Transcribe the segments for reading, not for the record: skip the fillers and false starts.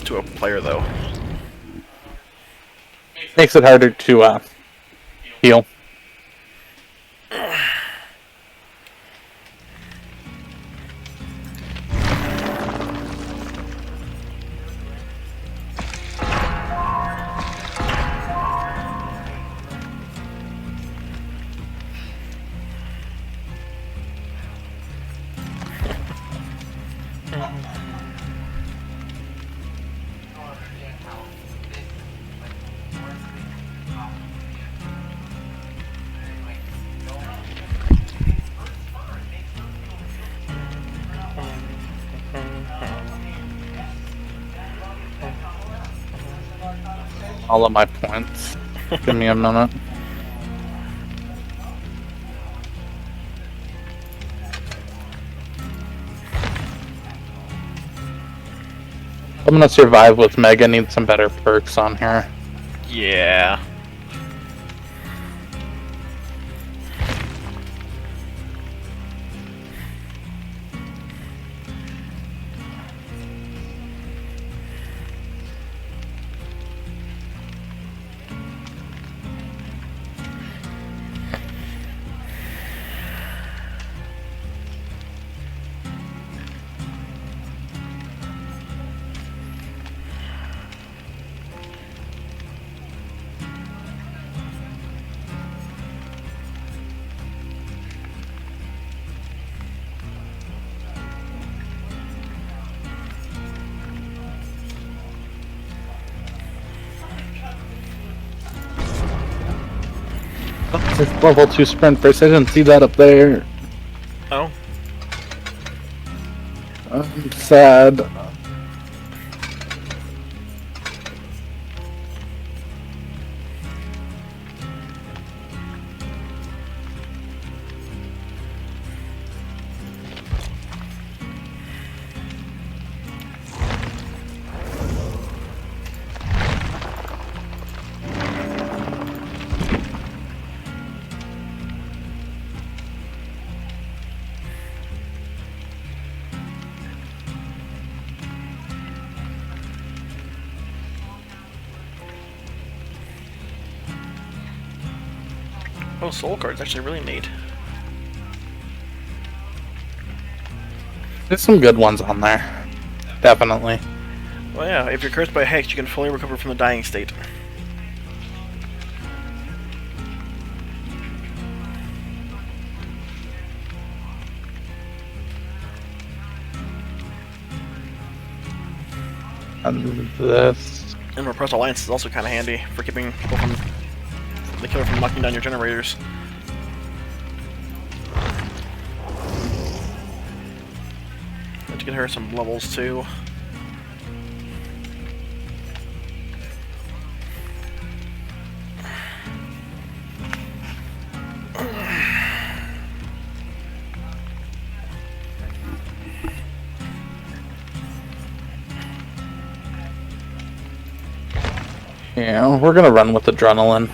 to a player, though. Makes it harder to heal. All of my points. Give me a minute. I'm gonna survive with Mega. Need some better perks on here. Yeah. It's level 2 sprint first. I didn't see that up there. Oh. I'm sad. Oh, soul cards actually really neat. There's some good ones on there. Definitely. Well, yeah, if you're cursed by Hex, you can fully recover from the dying state. And this. And Repressed Alliance is also kind of handy for keeping people from the killer from knocking down your generators. Have to get her some levels too. Yeah, we're gonna run with adrenaline.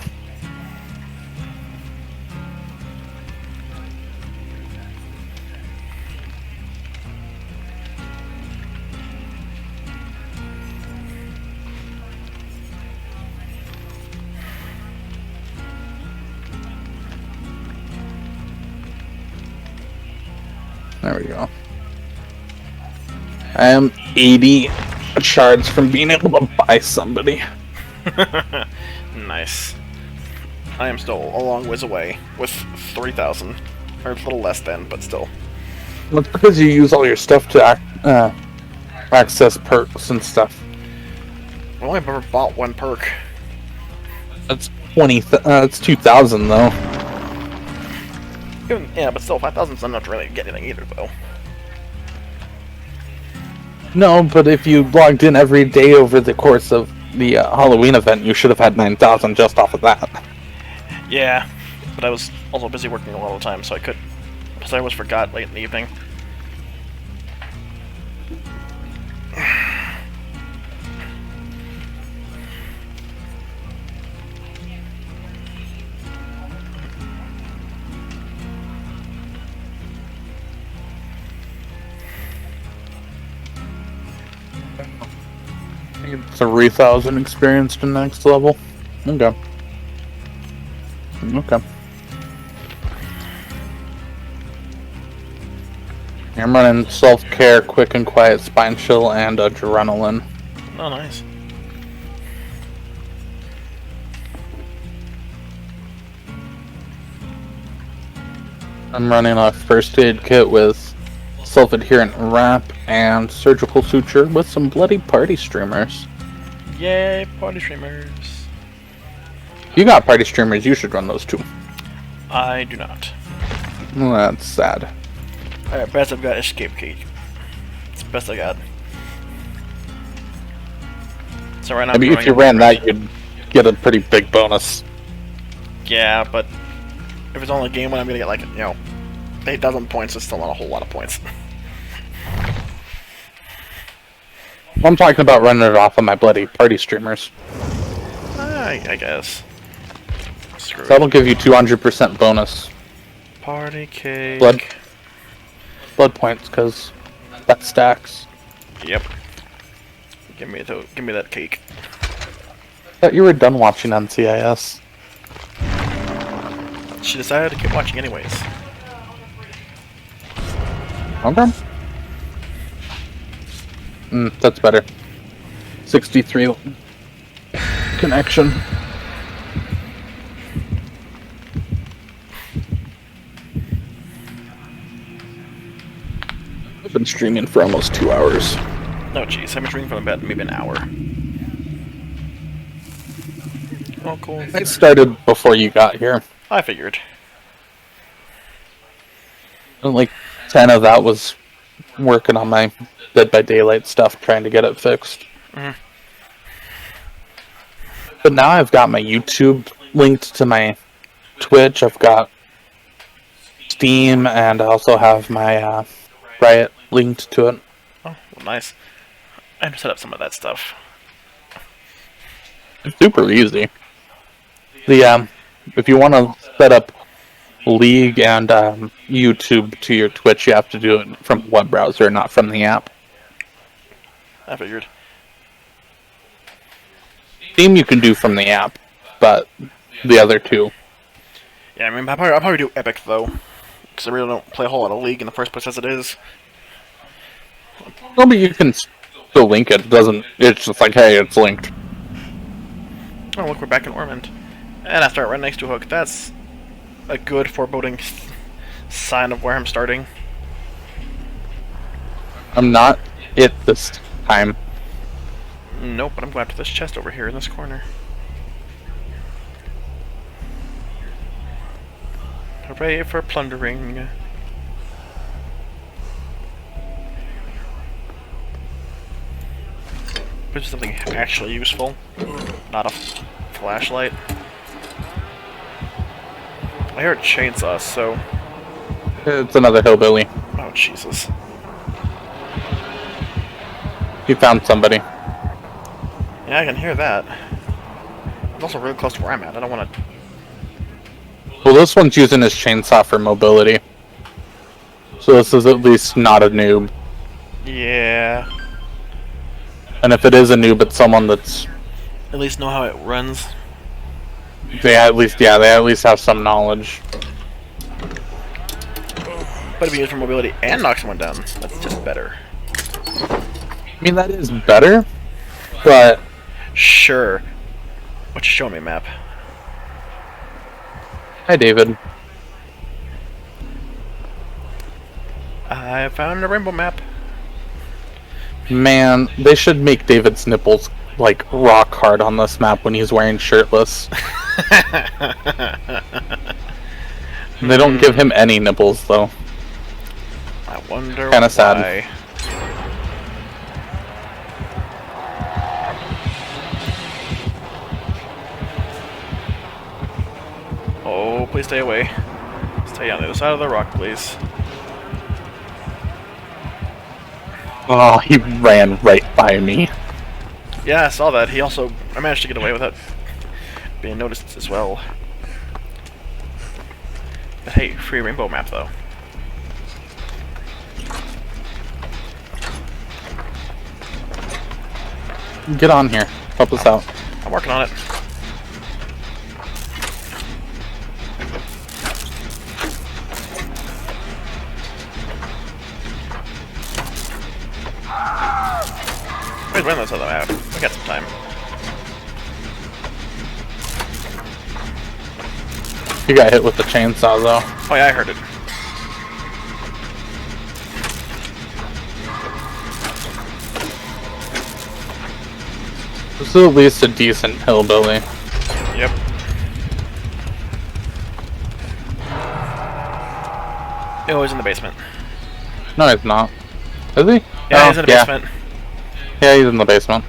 There we go. I am 80 shards from being able to buy somebody. Nice. I am still a long ways away with 3,000. Or a little less than, but still. That's because you use all your stuff to access perks and stuff. I've only ever bought one perk. That's 20. It's 2,000 though. Yeah, but still, 5,000 is not enough to really get anything either, though. No, but if you logged in every day over the course of the Halloween event, you should have had 9,000 just off of that. Yeah, but I was also busy working a lot of the time, so I could. Plus, I always forgot late in the evening. I get 3,000 experience to next level. Okay. Okay. I'm running self-care, quick and quiet spine chill, and adrenaline. Oh, nice. I'm running a first aid kit with self-adherent wrap and surgical suture with some bloody party streamers. Yay, party streamers. If you got party streamers, you should run those too. I do not. Well, that's sad. Alright, best I've got escape key. It's the best I got. So right now, Maybe if you ran that, you'd get a pretty big bonus. Yeah, but if it's only game one, I'm gonna get like, 8,000 points. It's still not a whole lot of points. I'm talking about running it off of my bloody party streamers. I guess. Screw it. That'll give you 200% bonus. Party cake. Blood points, because that stacks. Yep. Give me that cake. I thought you were done watching NCIS. She decided to keep watching anyways. Okay. That's better. 63 connection. I've been streaming for almost 2 hours. No, jeez, I've been streaming for about maybe an hour. Oh, cool. I started before you got here. I figured. Like 10 of that was working on my Dead by Daylight stuff, trying to get it fixed. Mhm. But now I've got my YouTube linked to my Twitch. I've got Steam, and I also have my Riot linked to it. Oh, well, nice. I have to set up some of that stuff. It's super easy. If you want to set up League and YouTube to your Twitch, you have to do it from web browser, not from the app. I figured. Steam you can do from the app, but the other two. Yeah, I mean, I'll probably do Epic, though. Because I really don't play a whole lot of League in the first place as it is. Well, but you can still link it. It's just like, hey, it's linked. Oh, look, we're back in Ormond. And I start right next to Hook. That's a good foreboding sign of where I'm starting. I'm not it this time. Nope, but I'm going after this chest over here in this corner. Hooray for plundering. Which is something actually useful, not a flashlight. I heard chainsaws, so... It's another hillbilly. Oh, Jesus. You found somebody. Yeah, I can hear that. It's also really close to where I'm at. I don't want to... Well, this one's using his chainsaw for mobility. So this is at least not a noob. Yeah. And if it is a noob, it's someone that's... At least know how it runs. They at least have some knowledge. But if you use for mobility and knock someone down, that's just better. I mean, that is better, but... Sure. What you showing me, map? Hi, David. I found a rainbow map. Man, they should make David's nipples, like, rock hard on this map when he's wearing shirtless. They don't give him any nipples, though. I wonder Kinda why. sad. Oh, please stay away. Stay on the other side of the rock, please. Oh, he ran right by me. Yeah, I saw that. I managed to get away without being noticed as well. But hey, free rainbow map though. Get on here. Help us out. I'm working on it. Where's run this other map? We got some time. You got hit with the chainsaw, though. Oh yeah, I heard it. This is at least a decent hillbilly. Yep. Oh, he's in the basement. No, he's not. Is he? Yeah, Oh, he's in the basement. Yeah, he's in the basement.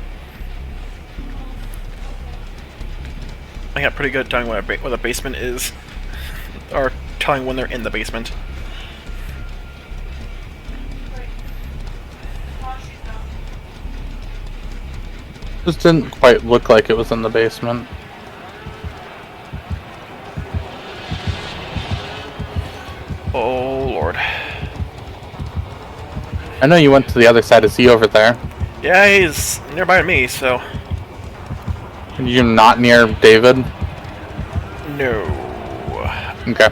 I got pretty good at telling what a basement is. Or telling when they're in the basement. This didn't quite look like it was in the basement. Oh lord. I know you went to the other side. Is he over there? Yeah, he's nearby me, so... You're not near David? No. Okay.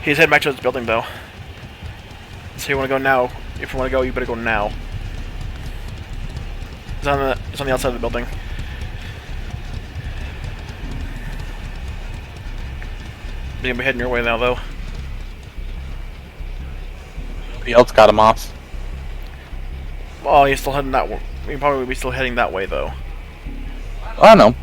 He's heading back to his building, though. So you want to go now? If you want to go, you better go now. It's on the outside of the building. You're gonna be heading your way now, though. Somebody else got him off. Oh, he's still heading that way. He'll probably be still heading that way, though. I know.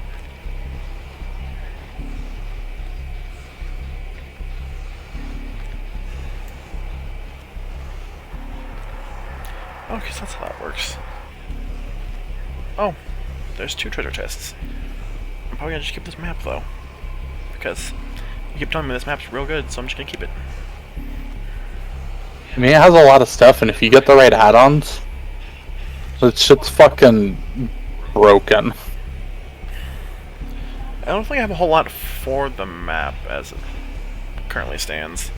Oh, because that's how that works. Oh, there's 2 treasure chests. I'm probably gonna just keep this map, though. Because you keep telling me this map's real good, so I'm just gonna keep it. I mean, it has a lot of stuff, and if you get the right add-ons, this shit's fucking broken. I don't think I have a whole lot for the map as it currently stands.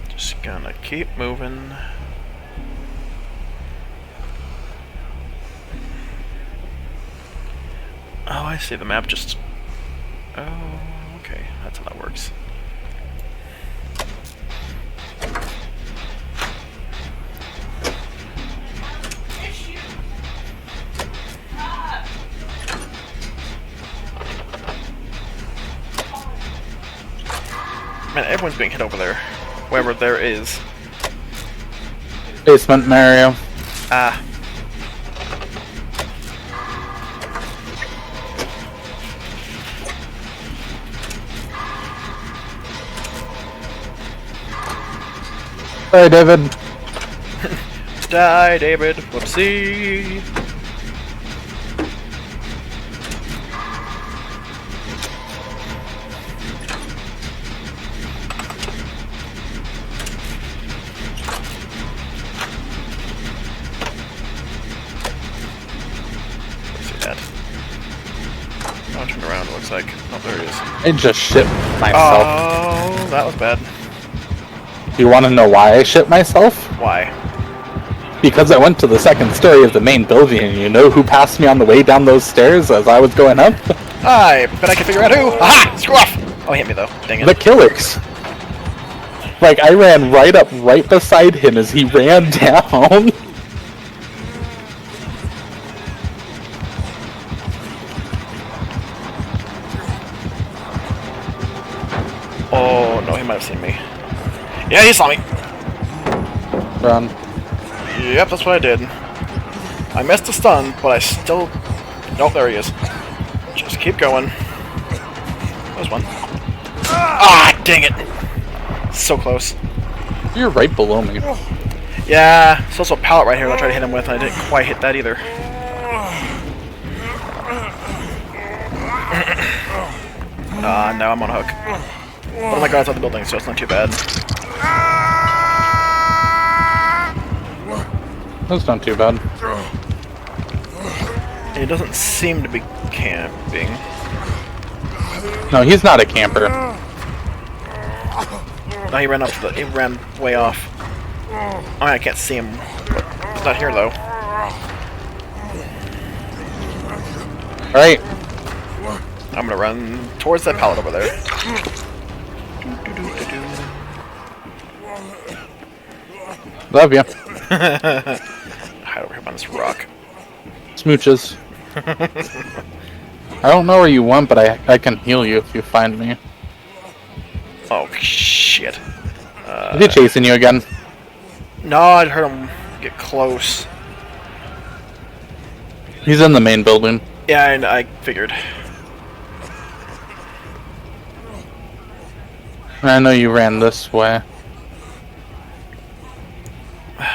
Just gonna keep moving. Oh, I see. The map just... Oh, okay. That's how that works. Man, everyone's being hit over there. Wherever there is. Basement, Mario. Ah. Hey, David. Die, David. Whoopsie. Oh, turn around, it looks like. Oh, there it is. I just shit myself. Oh, that was bad. You want to know why I shit myself? Why? Because I went to the second story of the main building, and you know who passed me on the way down those stairs as I was going up? I bet I can figure out who. Aha! Screw off! Oh, he hit me though. Dang it. The killers. Like, I ran right up right beside him as he ran down. Oh, no, he might have seen me. Yeah, he saw me. Run. Yep, that's what I did. I missed the stun, but I still... Oh, there he is. Just keep going. There's one. Ah, dang it! So close. You're right below me. Yeah, there's also a pallet right here that I tried to hit him with, and I didn't quite hit that either. Now I'm on a hook. One of my guards on the building, so it's not too bad. That's not too bad. He doesn't seem to be camping. No, he's not a camper. No, he ran up to the... He ran way off. Oh, I can't see him. He's not here, though. Alright. I'm gonna run towards that pallet over there. Love you. Hide over here on this rock. Smooches. I don't know where you went, but I can heal you if you find me. Oh, shit. Is he chasing you again? No, I heard him get close. He's in the main building. Yeah, and I figured. I know you ran this way.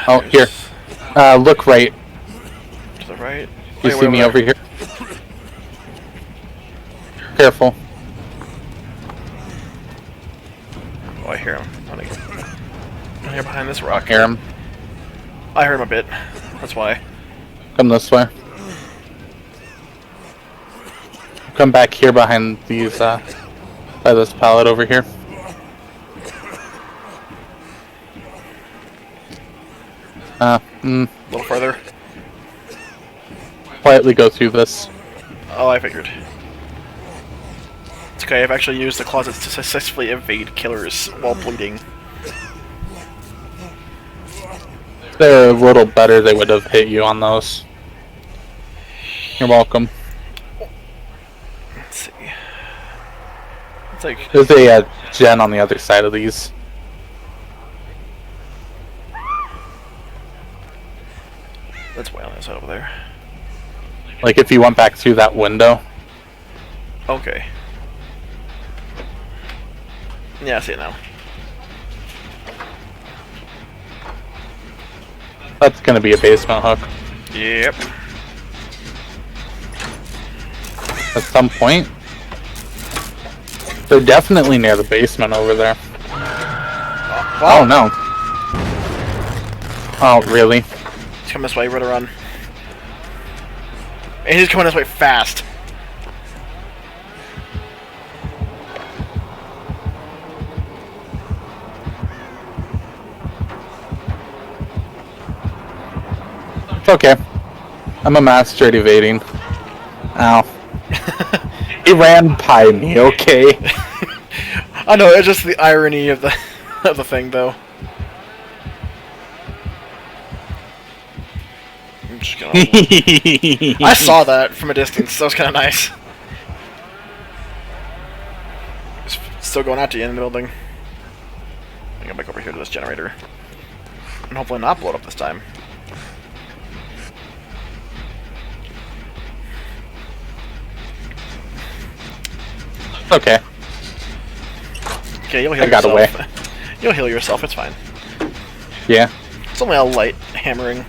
Oh, here. Look right. To the right. You see me over here? Careful. Oh, I hear him. I'm here behind this rock. Hear him. I heard him a bit. That's why. Come this way. Come back here behind these, by this pallet over here. A little further. Quietly go through this. Oh, I figured. It's okay, I've actually used the closets to successfully evade killers while bleeding. If they're a little better, they would have hit you on those. You're welcome. Let's see. It's like... There's a gen on the other side of these. That's way on the other side over there. Like if you went back through that window. Okay. Yeah, I see it now. That's gonna be a basement hook. Yep. At some point. They're definitely near the basement over there. Wow. Oh no. Oh, really? He's coming this way, better run. And he's coming this way fast. It's okay. I'm a master at evading. Ow. He ran by me, okay? I know, it's just the irony of the of the thing, though. I'm just gonna... I saw that from a distance. That was kind of nice. It's still going out to you in the building. I go back over here to this generator, and hopefully not blow it up this time. Okay. Okay, you'll heal I got yourself. away. You'll heal yourself, it's fine. Yeah. It's only a light hammering.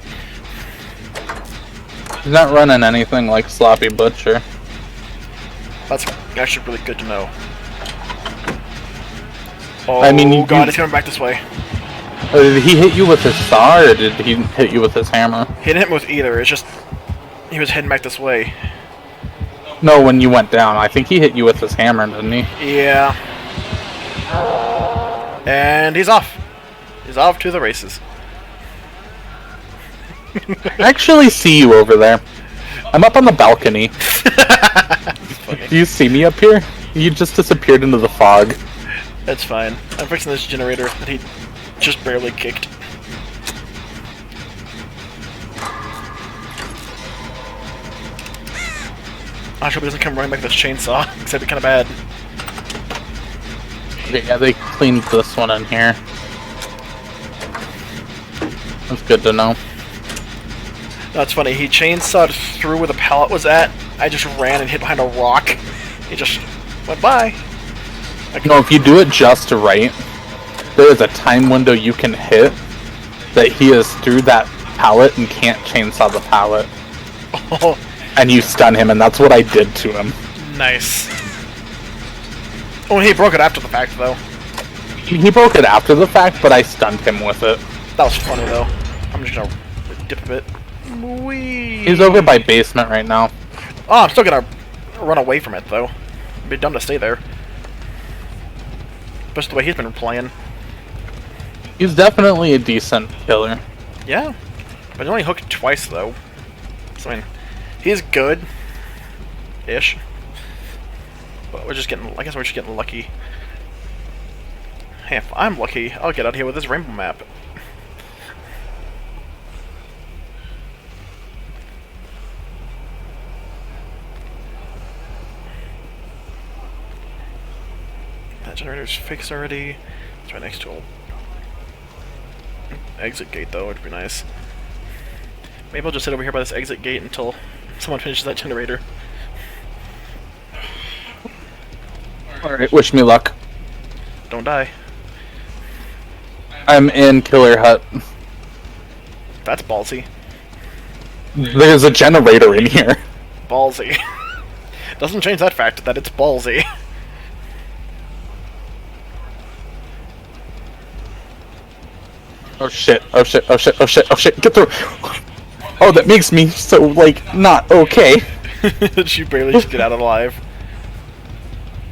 He's not running anything like Sloppy Butcher. That's actually really good to know. Oh, I mean, God, he's coming back this way. Did he hit you with his saw, or did he hit you with his hammer? He didn't hit me with either, it's just... He was heading back this way. No, when you went down. I think he hit you with his hammer, didn't he? Yeah. And he's off. He's off to the races. I actually see you over there. I'm up on the balcony. Do you see me up here? You just disappeared into the fog. That's fine. I'm fixing this generator that he just barely kicked. I hope he doesn't come running back with this chainsaw, because that'd be kind of bad. Okay, yeah, they cleaned this one in here. That's good to know. That's funny, he chainsawed through where the pallet was at. I just ran and hid behind a rock. He just went by. No, if you do it just right, there is a time window you can hit that he is through that pallet and can't chainsaw the pallet. Oh, And you stun him, and that's what I did to him. nice. Oh, he broke it after the fact, though. He broke it after the fact, but I stunned him with it. That was funny, though. I'm just gonna dip a bit. Whee! He's over by basement right now. Oh, I'm still gonna run away from it, though. It'd be dumb to stay there. Especially the way he's been playing. He's definitely a decent killer. Yeah, but he only hooked twice though. So I mean, he's good, ish. But we're just getting. I guess we're just getting lucky. Hey, if I'm lucky, I'll get out here with this rainbow map. That generator's fixed already. It's right next to a exit gate, though. It'd be nice. Maybe I'll just sit over here by this exit gate until someone finishes that generator. Alright, wish me luck. Don't die. I'm in Killer Hut. That's ballsy. There's a generator in here. Ballsy. Doesn't change that fact that it's ballsy. Oh shit, oh shit, oh shit, oh shit, oh shit, get through! Oh, that makes me so, like, not okay. She barely just get out alive.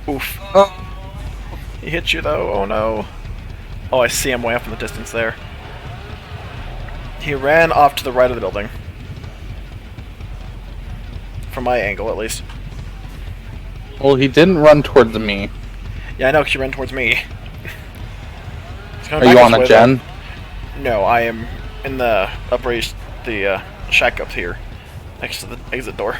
Oof. Oh. He hit you though, oh no. Oh, I see him way up in the distance there. He ran off to the right of the building. From my angle, at least. Well, he didn't run towards me. Yeah, I know, 'cause you ran towards me. Are you on a gen? No, I am in the the shack up here, next to the exit door.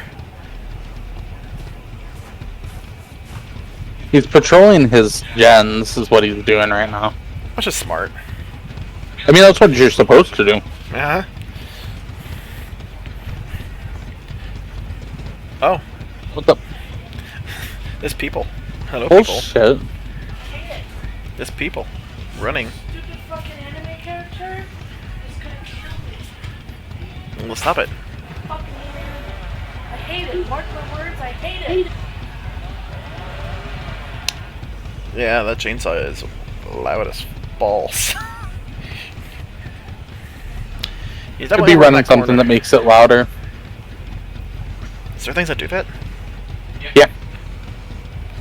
He's patrolling his gens, is what he's doing right now. Which is smart. I mean, that's what you're supposed to do. Uh-huh. Oh. What the? There's people. Hello, Oh people. shit. There's people. Running. Stupid fucking anime character is gonna kill me. Well, stop it. Fucking anime. I hate it. Mark my words, I hate it. Yeah, that chainsaw is loud as balls. He's Could be running something that makes it louder. Is there things that do that? Yeah.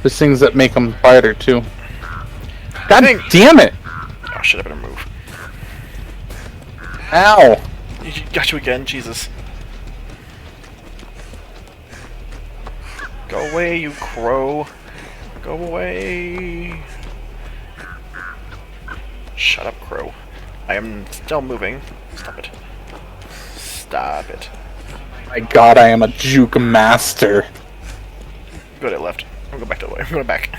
There's things that make them quieter too. God think- damn it! Oh shit, I better move. Ow! Got you again, Jesus. Go away, you crow. Go away. Shut up, crow. I am still moving. Stop it. Stop it. My god, I am a juke master. Go to the left. I'm going back that way. I'm going back.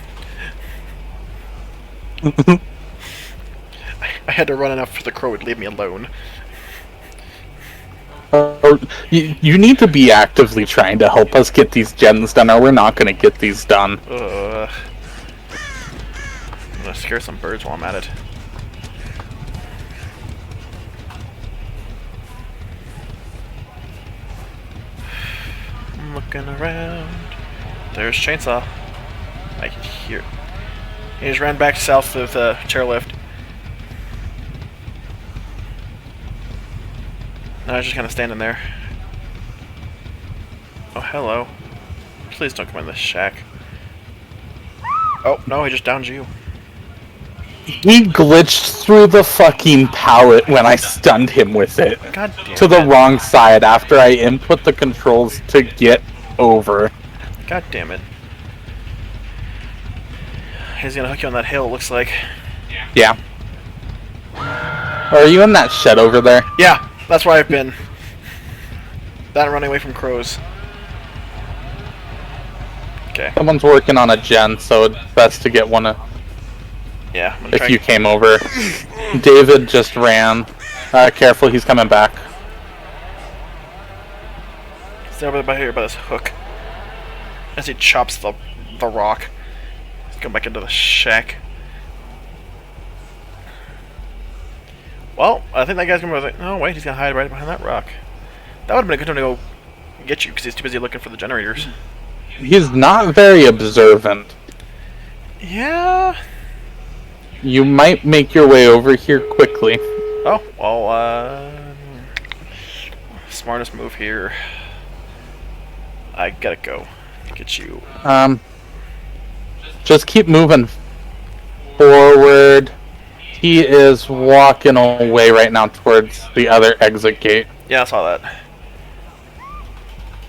I had to run enough for the crow would leave me alone. You need to be actively trying to help us get these gens done, or we're not going to get these done. I'm gonna scare some birds while I'm at it. I'm looking around. There's Chainsaw. I can hear it. He just ran back south of the chairlift. Now I was just kind of standing there. Oh, hello. Please don't come in this shack. Oh, no, he just downed you. He glitched through the fucking pallet when I stunned him with it. God damn To the it. wrong side after I input the controls to get over. God damn it. He's gonna hook you on that hill, it looks like. Yeah. Are you in that shed over there? Yeah, that's where I've been. That and running away from crows. Okay. Someone's working on a gen, so it's best to get one Yeah, I'm gonna if try. you came over. David just ran. Careful, he's coming back. Stay over by here by this hook. As he chops the rock. Let's go back into the shack. Well, I think that guy's gonna be. Oh wait, he's gonna hide right behind that rock. That would have been a good time to go get you because he's too busy looking for the generators. He's not very observant. Yeah. You might make your way over here quickly. Oh well. Smartest move here. I gotta go. Get you. Just keep moving forward. He is walking away right now towards the other exit gate. Yeah, I saw that.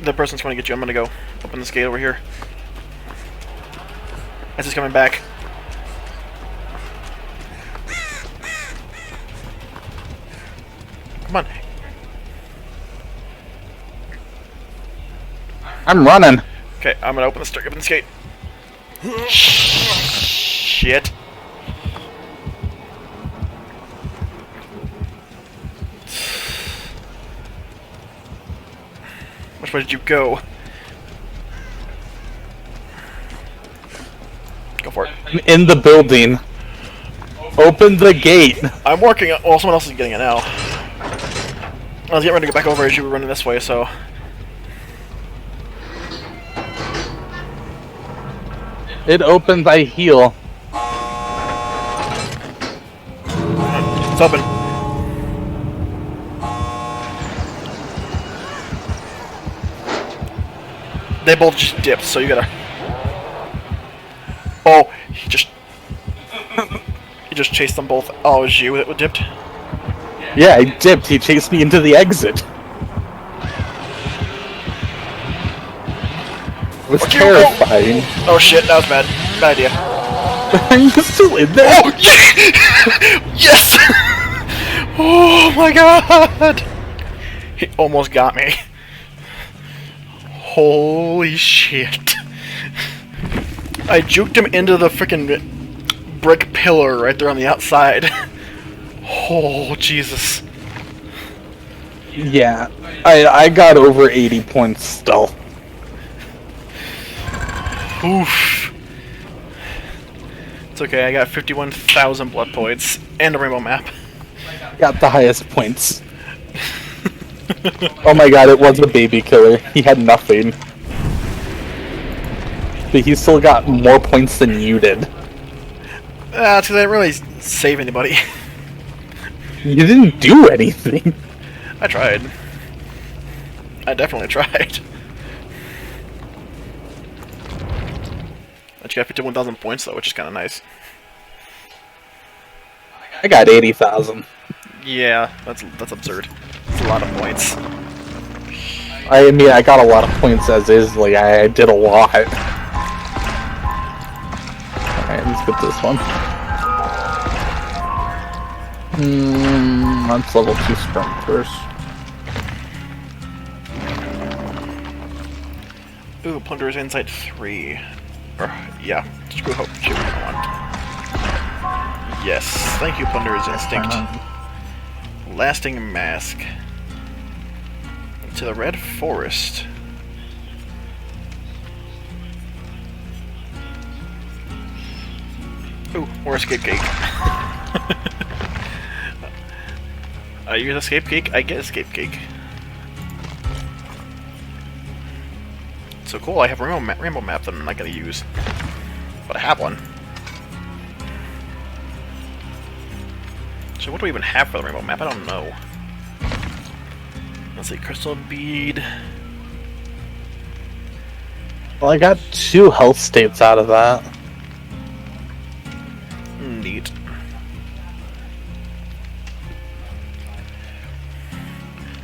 The person's going to get you. I'm going to go open this gate over here. As he's coming back. Come on. I'm running. Okay, I'm going to open this gate. Shit. Which way did you go? Go for it. I'm in the building. Open the gate. I'm working on... Well, someone else is getting it now. I was getting ready to go back over as you were running this way, so... It opens, I heal. It's open. They both just dipped, so you gotta... Oh, he just chased them both. Oh, it was you that dipped? Yeah, I dipped. He chased me into the exit. It was terrifying. Oh shit, that was bad. Bad idea. I'm still in there. Oh, yes! Oh my god! He almost got me. Holy shit. I juked him into the frickin' brick pillar right there on the outside. Oh, Jesus. Yeah, I got over 80 points still. Oof. It's okay, I got 51,000 blood points and a rainbow map. Got the highest points. Oh my god, it was a baby killer. He had nothing. But he still got more points than you did. That's because I didn't really save anybody. You didn't do anything. I tried. I definitely tried. But you got 51,000 points though, which is kind of nice. I got 80,000. Yeah, that's absurd. That's a lot of points. I mean, I got a lot of points as is. Like, I did a lot. Alright, let's get this one. Let's level 2 sprint first. Ooh, Plunderer's Insight 3. Or, yeah, screw hope. Shoot, I want. Yes, thank you, Plunderer's Instinct. Lasting Mask. To the Red Forest. Ooh, more escape cake. You get escape cake? I get escape cake. So cool, I have a rainbow map that I'm not gonna use. But I have one. So what do we even have for the rainbow map? I don't know. Let's see, crystal bead. Well, I got 2 health states out of that. Neat.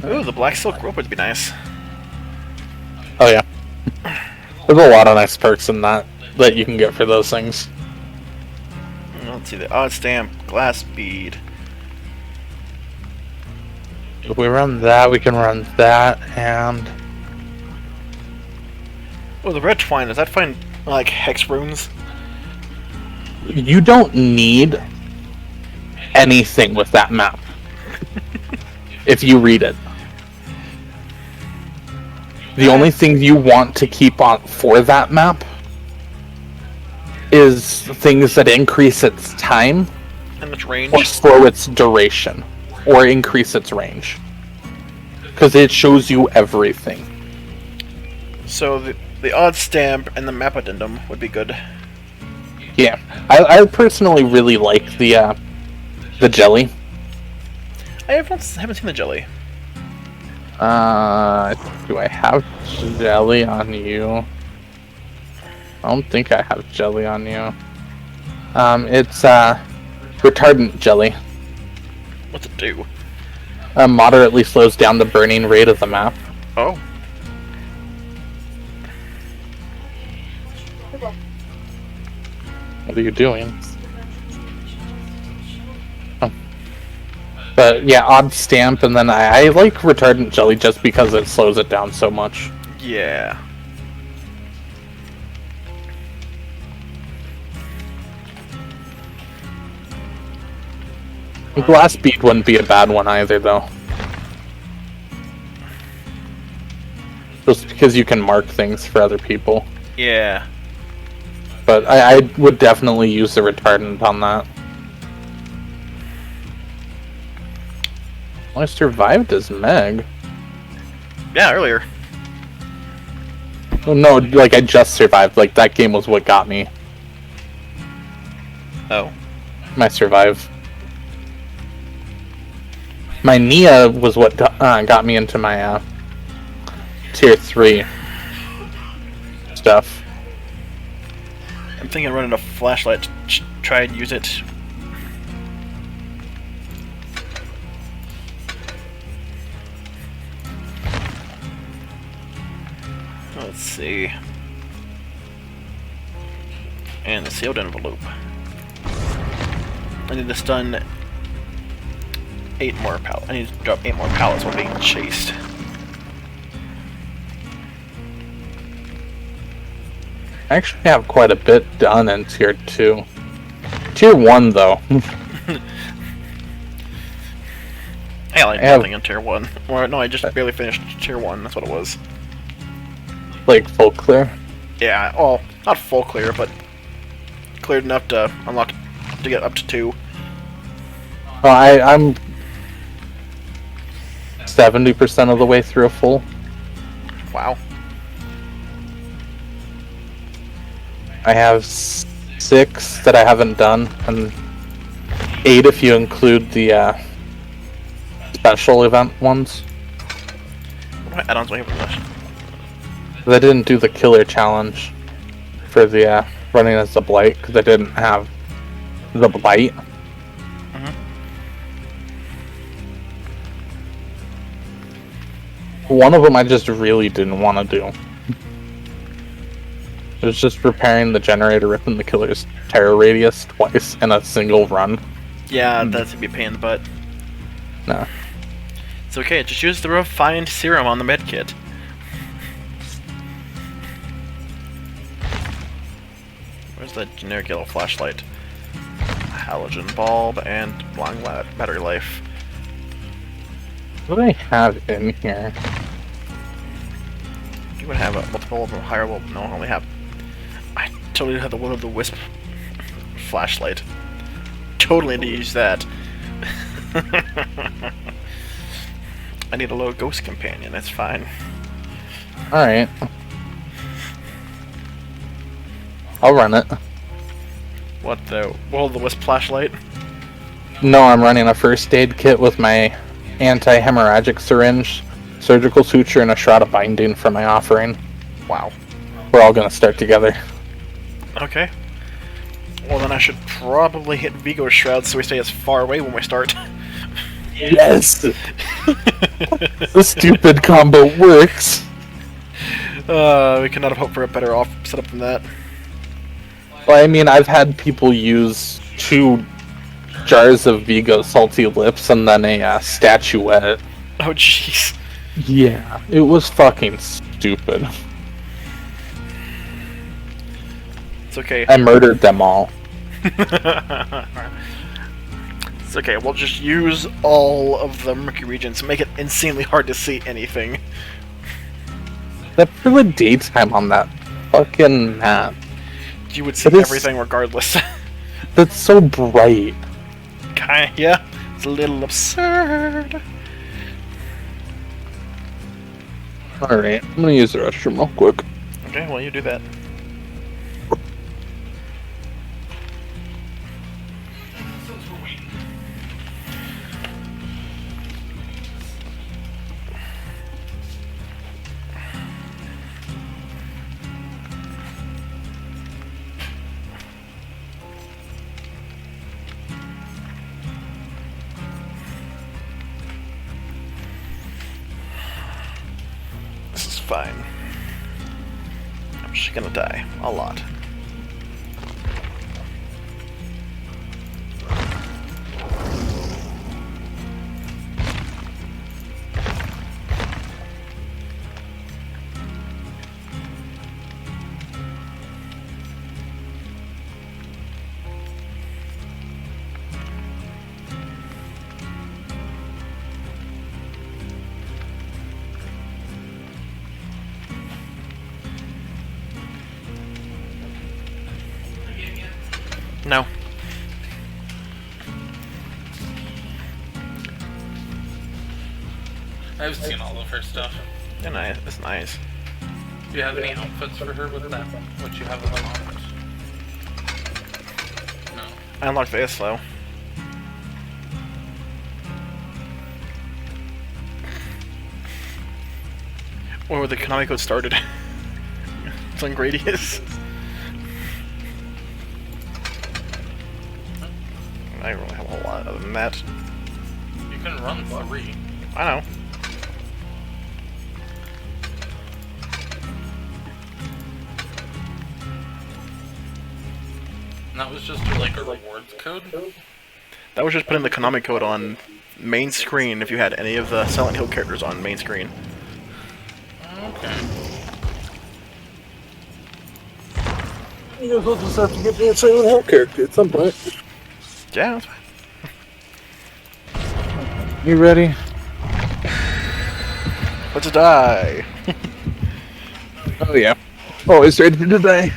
Ooh, the black silk rope would be nice. Oh yeah. There's a lot of nice perks in that you can get for those things. Let's see, the odd stamp, glass bead. If we run that, we can run that, and... Oh, the red twine, does that find, like, hex runes? You don't need anything with that map. If you read it. The only thing you want to keep on for that map is things that increase its time And its range? or slow its duration or increase its range. Because it shows you everything. So the odd stamp and the map addendum would be good. Yeah. I personally really like the jelly. I haven't seen the jelly. Do I have jelly on you? I don't think I have jelly on you. It's retardant jelly. What's it do? Moderately slows down the burning rate of the map. Oh. What are you doing? Oh. But yeah, odd stamp, and then I like retardant jelly just because it slows it down so much. Yeah. Glass bead wouldn't be a bad one either, though. Just because you can mark things for other people. Yeah. But I would definitely use the retardant on that. Well, I survived as Meg. Yeah, earlier. Oh, no, like I just survived. Like that game was what got me. Oh. I survived. My Nia was what got me into my tier 3 stuff. I'm thinking of running a flashlight to try and use it. Let's see. And the sealed envelope. I need to stun 8 more pallets. I need to drop 8 more pallets while being chased. I actually have quite a bit done in tier 2. Tier 1 though. I like nothing in tier 1. Or no, I just barely finished tier 1, that's what it was. Like full clear? Yeah, well, not full clear, but cleared enough to unlock to get up to 2. Well, I'm 70% of the way through a full. Wow. I have 6 that I haven't done, and 8 if you include the special event ones. What add-ons do I have left? I didn't do the killer challenge for the running as the blight because I didn't have the blight. One of them I just really didn't want to do. It was just repairing the generator within the killer's terror radius twice in a single run. Yeah, that's gonna be a pain in the butt. No. It's okay, just use the refined serum on the medkit. Where's the generic yellow flashlight? Halogen bulb and long battery life. What do I have in here? You would have a multiple of a higher level. No, I only have. I totally have the Will of the Wisp flashlight. Totally need to use that. I need a low ghost companion. That's fine. All right. I'll run it. What the Will of the Wisp flashlight? No, I'm running a first aid kit with my anti-hemorrhagic syringe, surgical suture, and a shroud of binding for my offering. Wow. We're all gonna start together. Okay. Well, then I should probably hit Vigo's shroud so we stay as far away when we start. Yes! The stupid combo works! We cannot have hoped for a better setup than that. Well, I mean, I've had people use 2 jars of Vigo salty lips and then a statuette. Oh, jeez. Yeah, it was fucking stupid. It's okay. I murdered them all. It's okay, we'll just use all of the murky regions to make it insanely hard to see anything. Except for the daytime on that fucking map. You would see everything regardless. That's so bright. Yeah, it's a little absurd. Alright, I'm gonna use the restroom real quick. Okay, well, you do that. fine. I'm just gonna die. A lot. No. I've seen all of her stuff. Yeah, nice. That's nice. Do you have any outfits for her with that? What you have unlocked? No. I unlocked the slow. Or the Konami code started. It's on Gradius. I don't really have a whole lot other than that. You can run 3. I know. And that was just like a rewards code? That was just putting the Konami code on main screen if you had any of the Silent Hill characters on main screen. Okay. You guys will just have to get me a Silent Hill character at some point. Yeah, that's fine. You ready? Let's die. Oh yeah. Always ready to die.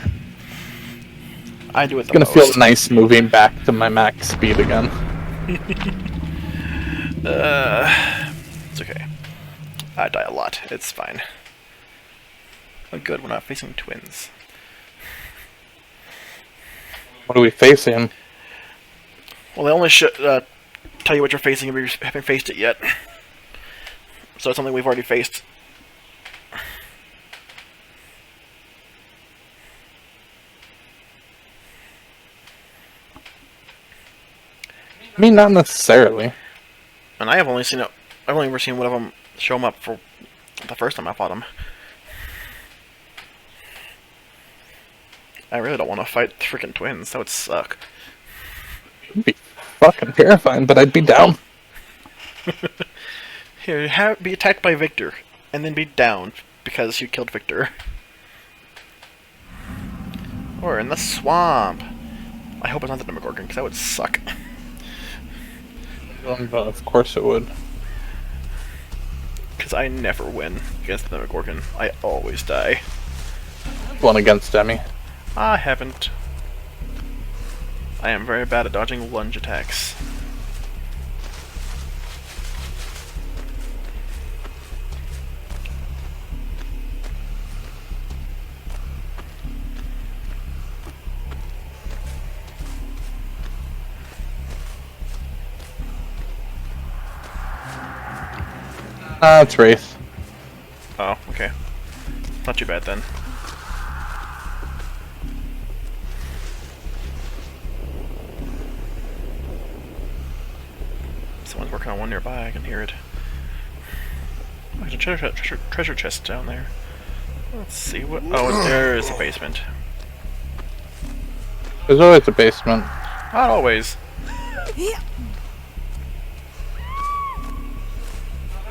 I do it It's the gonna most. feel nice moving back to my max speed again. It's okay. I die a lot. It's fine. But good, we're not facing twins. What are we facing? Well, they only should tell you what you're facing if you haven't faced it yet. So it's something we've already faced. I mean, not necessarily. And I have only seen it. I've only ever seen one of them show them up for the first time I fought them. I really don't want to fight freaking twins. That would suck. It'd be fucking terrifying, but I'd be down. Here, be attacked by Victor, and then be down because you killed Victor. Or in the swamp. I hope it's not the Demogorgon, because that would suck. But of course it would. Because I never win against the Demogorgon. I always die. One against Demi. I haven't. I am very bad at dodging lunge attacks. It's Wraith. Oh, okay. Not too bad then. Someone's working on one nearby, I can hear it. Oh, there's a treasure chest down there. Let's see what... Oh, there is a basement. There's always a basement. Not always.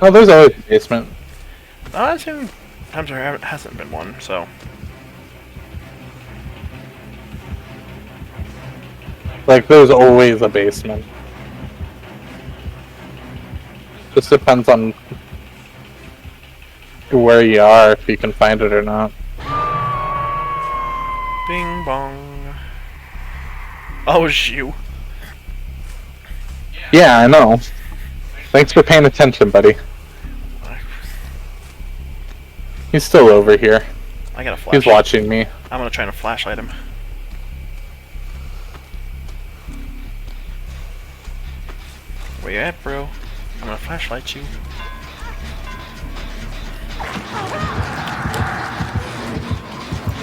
Oh, there's always a basement. I've seen times there hasn't been one, so... Like, there's always a basement. Just depends on where you are, if you can find it or not. Bing bong. Oh, it's you. Yeah, I know. Thanks for paying attention, buddy. He's still over here. I got a flashlight. He's watching me. I'm gonna try and flashlight him. Where you at, bro? I'm gonna flashlight you.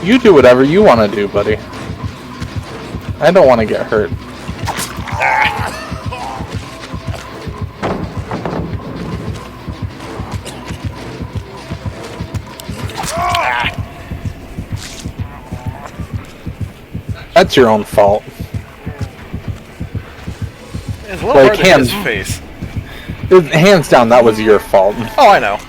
You do whatever you want to do, buddy. I don't want to get hurt. That's your own fault. It's a little Like, hard to hit his face. Hands down, that was your fault. Oh, I know.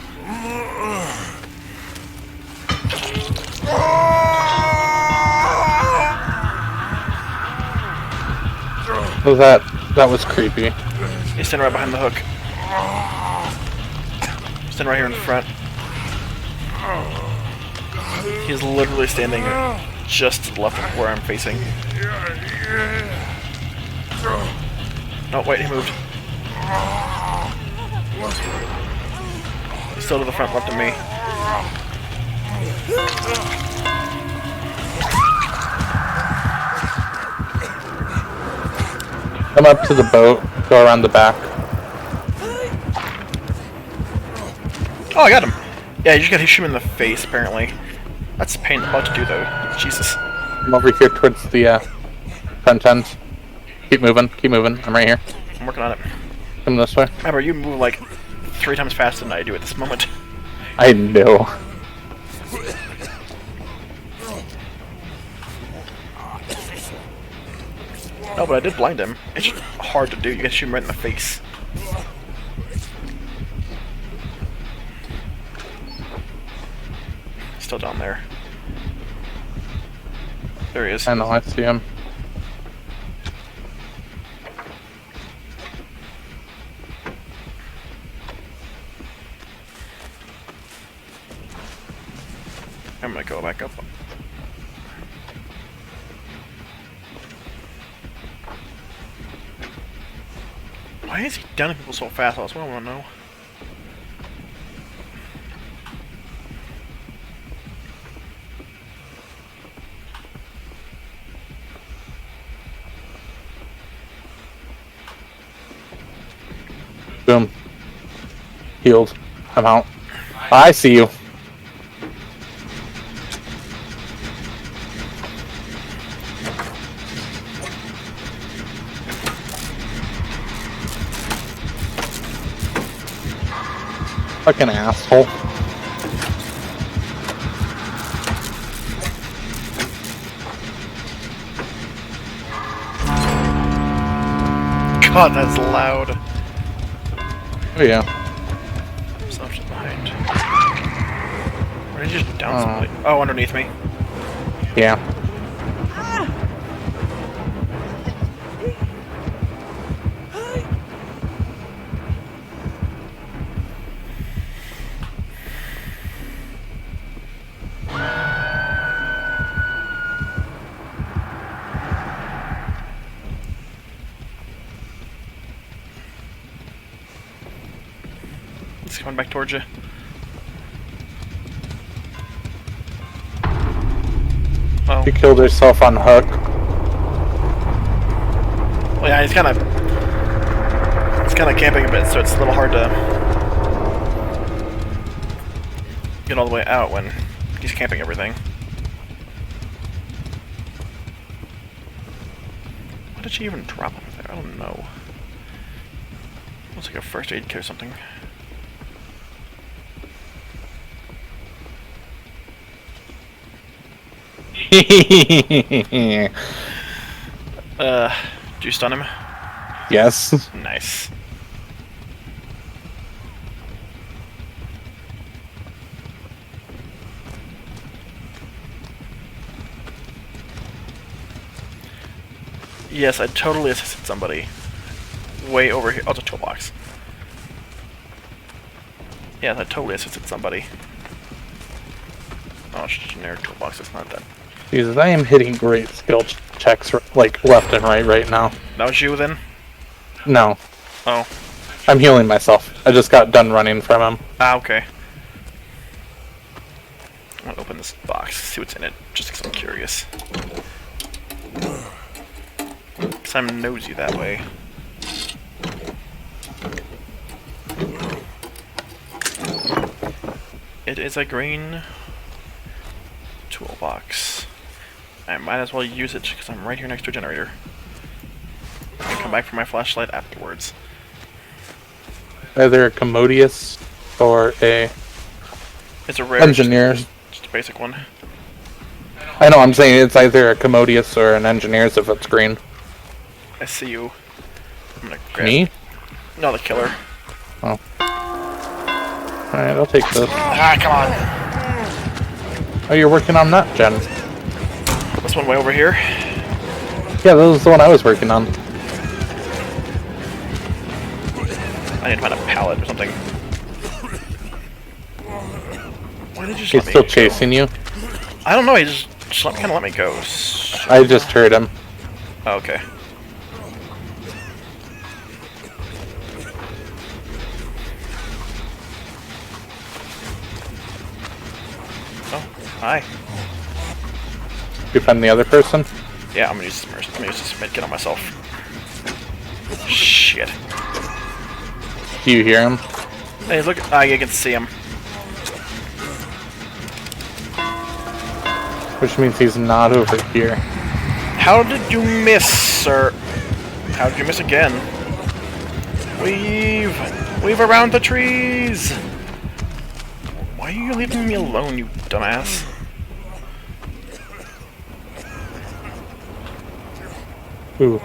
So that was creepy. He's standing right behind the hook. Standing right here in front. He's literally standing just to the left of where I'm facing. Oh, wait, he moved. He's still to the front left of me. Come up to the boat, go around the back. Oh, I got him. Yeah, you just gotta shoot him in the face, apparently. That's a pain in the butt to do, though. Jesus. I'm over here towards the front end. Keep moving, I'm right here. I'm working on it. Come this way. Remember, you move like 3 times faster than I do at this moment. I know. No, but I did blind him. It's just hard to do. You gotta shoot him right in the face. Still down there. There he is. I know, I see him. I'm gonna go back up. Why is he downing people so fast? That's what I want to know. Boom. Healed. I'm out. I see you. Fucking asshole. God, that's loud. Oh yeah. Something's behind. Where did you just down somebody? Oh, underneath me. Yeah. It's coming back towards you. Oh. She killed herself on hook. Well, yeah, he's kind of camping a bit, so it's a little hard to get all the way out when he's camping everything. What did she even drop over there? I don't know. Looks like a first aid kit or something. Yes. Did you stun him? Nice. Yes, I totally assisted somebody. Way over here. Oh, it's a toolbox. Yes, I totally assisted somebody. Oh, it's just a generic toolbox. It's not that. Jesus, I am hitting great skill checks like left and right now. That was you then? No. Oh. I'm healing myself. I just got done running from him. Ah, okay. I'm gonna open this box, see what's in it, just because I'm curious. Because I'm nosy that way. It is a green toolbox. I might as well use it because I'm right here next to a generator. I can come back for my flashlight afterwards. Either a commodious or a It's a rare, engineer. just a basic one. I know, I'm saying it's either a Commodious or an Engineers if it's green. I see you. I'm gonna grab... Me? No, the killer. Oh. Alright, I'll take this. Ah, come on! Oh, you're working on that, Jen. This one way over here. Yeah, that was the one I was working on. I need to find a pallet or something. Why did you just He's let me still go? chasing you. I don't know, he just kind of let me go. I just heard him. Oh, okay. Oh, hi. You find the other person? Yeah, I'm gonna use this medkit on myself. Shit. Do you hear him? Hey, look! Ah, you can see him. Which means he's not over here. How did you miss, sir? How did you miss again? Weave around the trees. Why are you leaving me alone, you dumbass? Ooh.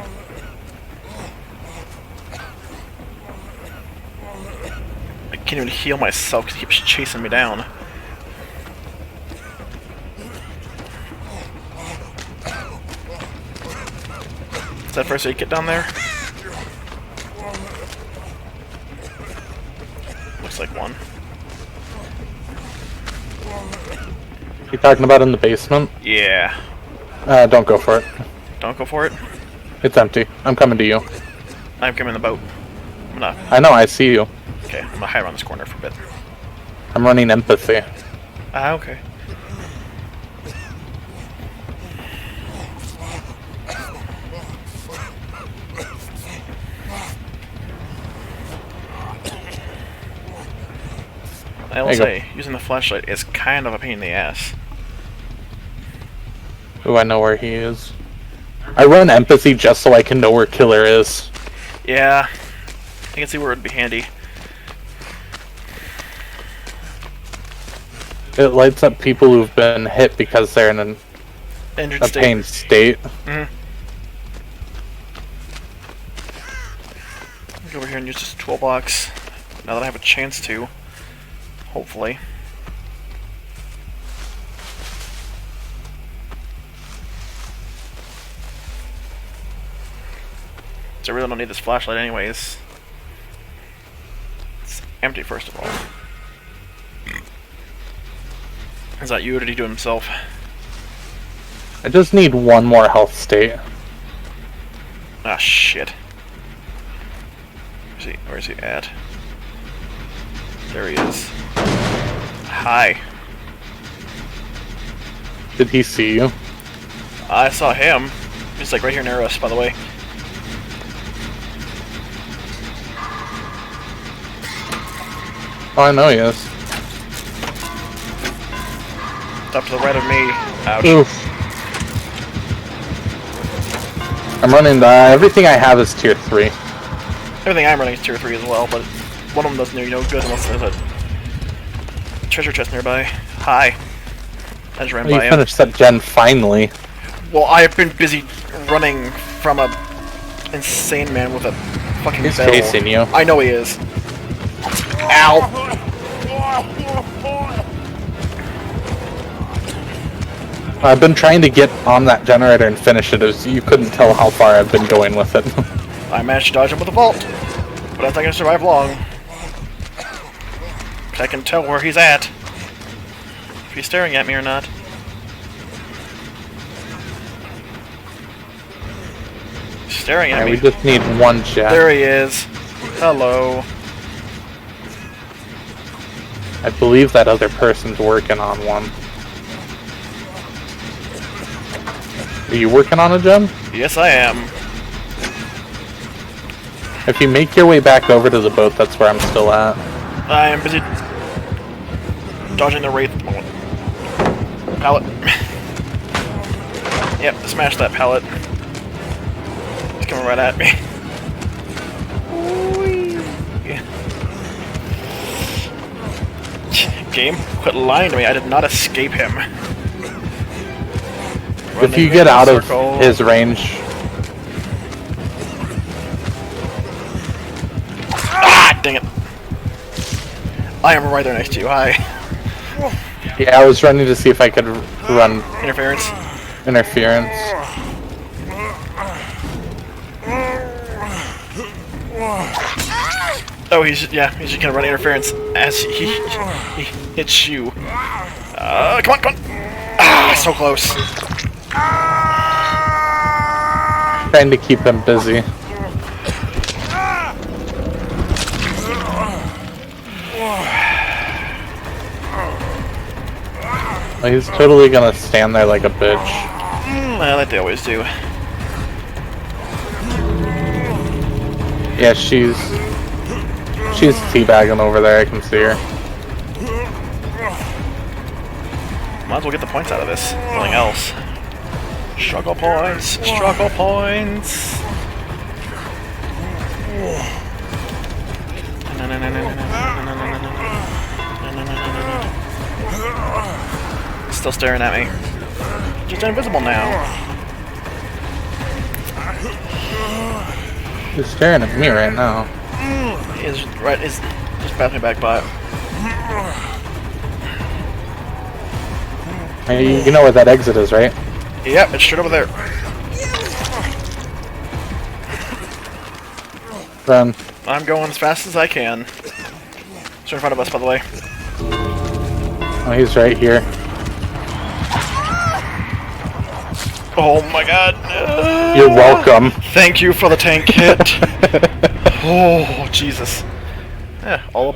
I can't even heal myself because he keeps chasing me down. Is that first aid kit down there? Looks like one. You talking about in the basement? Yeah. Don't go for it. Don't go for it. It's empty. I'm coming to you. I'm coming in the boat. I'm gonna... I know, I see you. Okay, I'm gonna hide around this corner for a bit. I'm running empathy. Ah, okay. I will say, using the flashlight is kind of a pain in the ass. Ooh, I know where he is. I run empathy just so I can know where Killer is. Yeah, I can see where it'd be handy. It lights up people who've been hit because they're in a Injured pain state. Mm-hmm. Go over here and use this toolbox. Now that I have a chance to. Hopefully. So I really don't need this flashlight anyways. It's empty first of all. Is that you or did he do it himself? I just need one more health state. Ah, shit. Where is he at? There he is. Hi. Did he see you? I saw him. He's like right here near us, by the way. Oh, I know he is. Up to the right of me. Ouch. Oof. I'm running everything I have is tier 3. Everything I'm running is tier 3 as well, but one of them doesn't do no good unless there's a treasure chest nearby. Hi. I just ran You by him. finished that gen finally. Well, I've been busy running from a insane man with a fucking He's bell. chasing you. I know he is. Ow! I've been trying to get on that generator and finish it, as you couldn't tell how far I've been going with it. I managed to dodge him with a vault, but I don't think I'm gonna survive long. 'Cause I can tell where he's at. If he's staring at me or not. He's staring at Yeah, me. we just need one jet. There he is. Hello. I believe that other person's working on one. Are you working on a gem? Yes, I am. If you make your way back over to the boat, that's where I'm still at. I am busy dodging the wraith. Pallet. Yep, smash that pallet. He's coming right at me. Yeah. Game, quit lying to me. I did not escape him. If you Running get in a out of circle. his range, Ah, dang it. I am right there next to you. Hi. yeah, I was running to see if I could run Interference. interference. Oh, he's just gonna run interference as he hits you. Come on. Ah, so close. Trying to keep him busy. Well, he's totally gonna stand there like a bitch. Well, like they always do. Yeah, she's teabagging over there. I can see her. Might as well get the points out of this. Nothing else. Struggle points. Struggle points. Still staring at me. Just invisible now. He's staring at me right now. Is just passing me back by. Hey, you know where that exit is, right? Yep, it's straight over there. Run. I'm going as fast as I can. It's in front of us, by the way. Oh, he's right here. Oh my god. You're welcome. Thank you for the tank hit. Oh, Jesus. Yeah, all